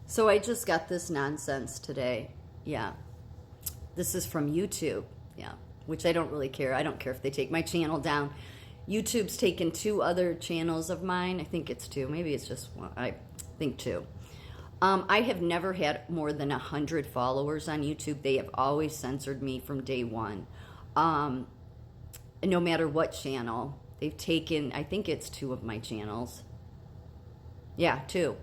So I just got this nonsense today. Yeah. This is from YouTube. Yeah. Which I don't really care. I don't care if they take my channel down. YouTube's taken 2 other channels of mine. I think it's 2. Maybe it's just 1. I think 2. I have never had more than 100 followers on YouTube. They have always censored me from day one. No matter what channel. They've taken, I think it's 2 of my channels. Yeah, 2.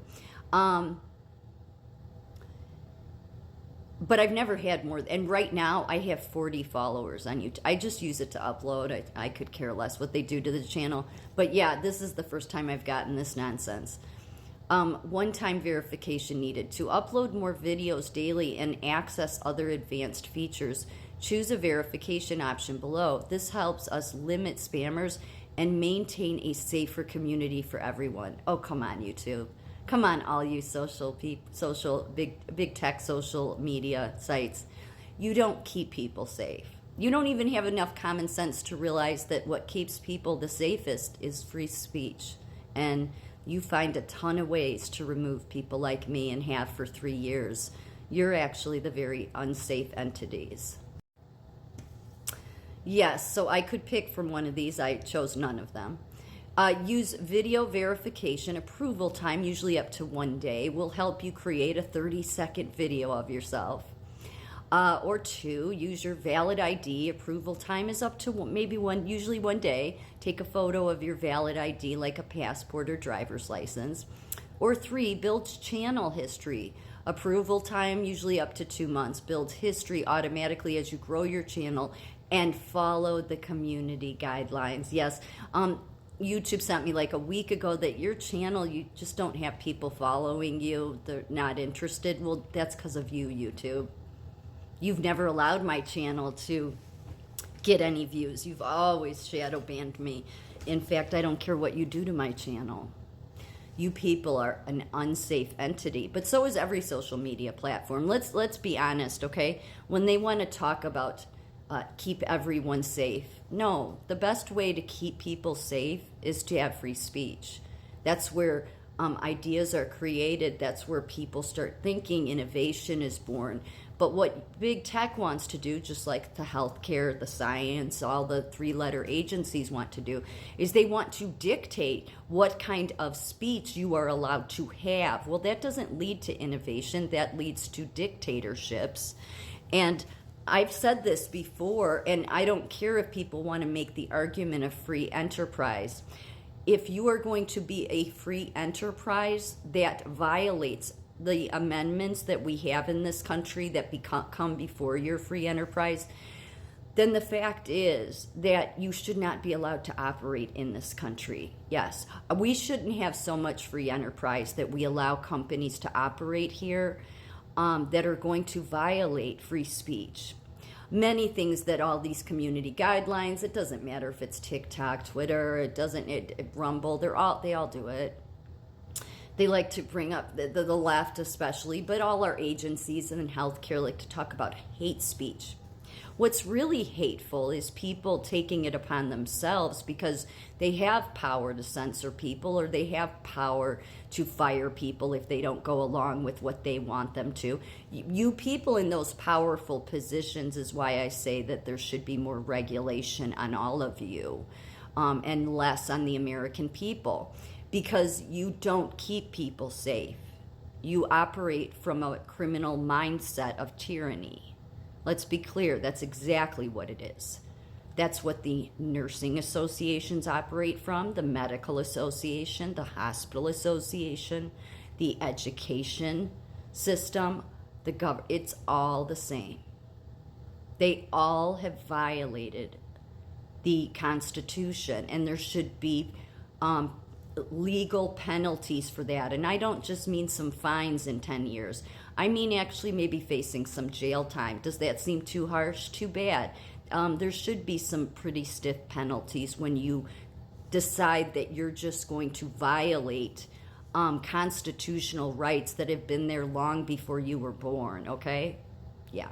But I've never had more, and right now I have 40 followers on YouTube. I just use it to upload. I could care less what they do to the channel. But yeah, this is the first time I've gotten this nonsense. One-time verification needed. To upload more videos daily and access other advanced features, choose a verification option below. This helps us limit spammers and maintain a safer community for everyone. Oh, come on, YouTube. Come on, all you big tech social media sites. You don't keep people safe. You don't even have enough common sense to realize that what keeps people the safest is free speech. And you find a ton of ways to remove people like me and have for 3 years. You're actually the very unsafe entities. Yes, so I could pick from one of these. I chose none of them. Use video verification. Approval time, usually up to 1 day, will help you create a 30-second video of yourself. Or 2, use your valid ID. Approval time is up to usually 1 day. Take a photo of your valid ID like a passport or driver's license. Or 3, build channel history. Approval time usually up to 2 months. Build history automatically as you grow your channel and follow the community guidelines. Yes, YouTube sent me like a week ago that your channel, you just don't have people following you. They're not interested. Well, that's because of you, YouTube. You've never allowed my channel to get any views. You've always shadow banned me. In fact, I don't care what you do to my channel. You people are an unsafe entity, but so is every social media platform. Let's be honest, okay? When they want to talk about keep everyone safe. No, the best way to keep people safe is to have free speech. That's where ideas are created. That's where people start thinking. Innovation is born. But what big tech wants to do, just like the healthcare, the science, all the 3-letter agencies want to do, is they want to dictate what kind of speech you are allowed to have. Well, that doesn't lead to innovation. That leads to dictatorships. And I've said this before, and I don't care if people want to make the argument of free enterprise. If you are going to be a free enterprise that violates the amendments that we have in this country that come before your free enterprise, then the fact is that you should not be allowed to operate in this country. Yes, we shouldn't have so much free enterprise that we allow companies to operate here that are going to violate free speech. Many things that all these community guidelines, it doesn't matter if it's TikTok, Twitter, Rumble, they all do it. They like to bring up the left especially, but all our agencies and healthcare like to talk about hate speech. What's really hateful is people taking it upon themselves because they have power to censor people or they have power to fire people if they don't go along with what they want them to. You people in those powerful positions is why I say that there should be more regulation on all of you and less on the American people, because you don't keep people safe. You operate from a criminal mindset of tyranny. Let's be clear, that's exactly what it is. That's what the nursing associations operate from, the medical association, the hospital association, the education system, the government. It's all the same. They all have violated the Constitution, and there should be legal penalties for that. And I don't just mean some fines in 10 years. I mean actually maybe facing some jail time. Does that seem too harsh? Too bad. There should be some pretty stiff penalties when you decide that you're just going to violate constitutional rights that have been there long before you were born, okay? Yeah.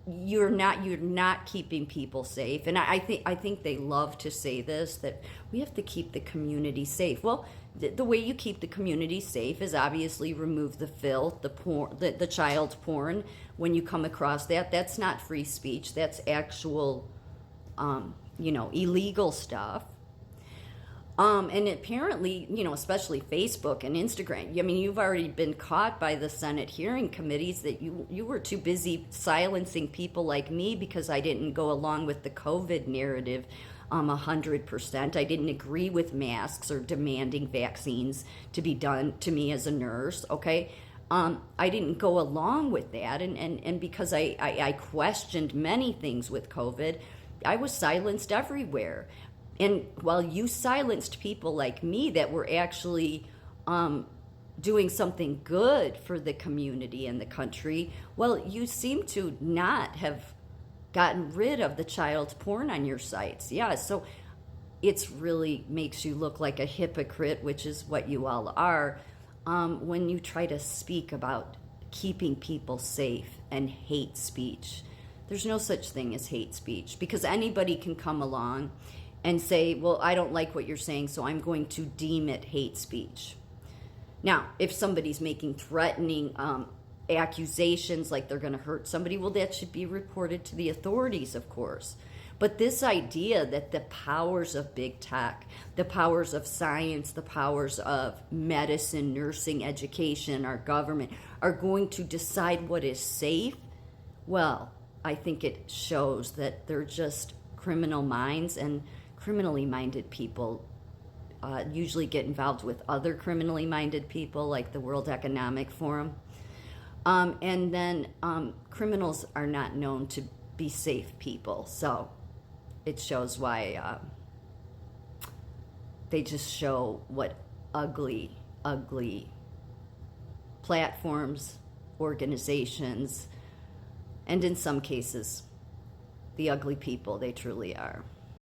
You're not keeping people safe. And I think they love to say this, that we have to keep the community safe. Well, the way you keep the community safe is obviously remove the filth, the porn, the child porn. When you come across that, that's not free speech. That's actual, illegal stuff. And apparently, especially Facebook and Instagram. I mean, you've already been caught by the Senate hearing committees that you were too busy silencing people like me because I didn't go along with the COVID narrative 100%. I didn't agree with masks or demanding vaccines to be done to me as a nurse, okay? I didn't go along with that. And because I questioned many things with COVID, I was silenced everywhere. And while you silenced people like me that were actually doing something good for the community and the country, well, you seem to not have gotten rid of the child porn on your sites. Yeah, so it's really makes you look like a hypocrite, which is what you all are, when you try to speak about keeping people safe and hate speech. There's no such thing as hate speech, because anybody can come along and say, well, I don't like what you're saying, so I'm going to deem it hate speech. Now, if somebody's making threatening accusations like they're going to hurt somebody, well, that should be reported to the authorities, of course. But this idea that the powers of big tech, the powers of science, the powers of medicine, nursing, education, our government are going to decide what is safe, well, I think it shows that they're just criminal minds, and criminally minded people usually get involved with other criminally minded people, like the World Economic Forum. And then criminals are not known to be safe people. So it shows why they just show what ugly, ugly platforms, organizations, and in some cases, the ugly people they truly are.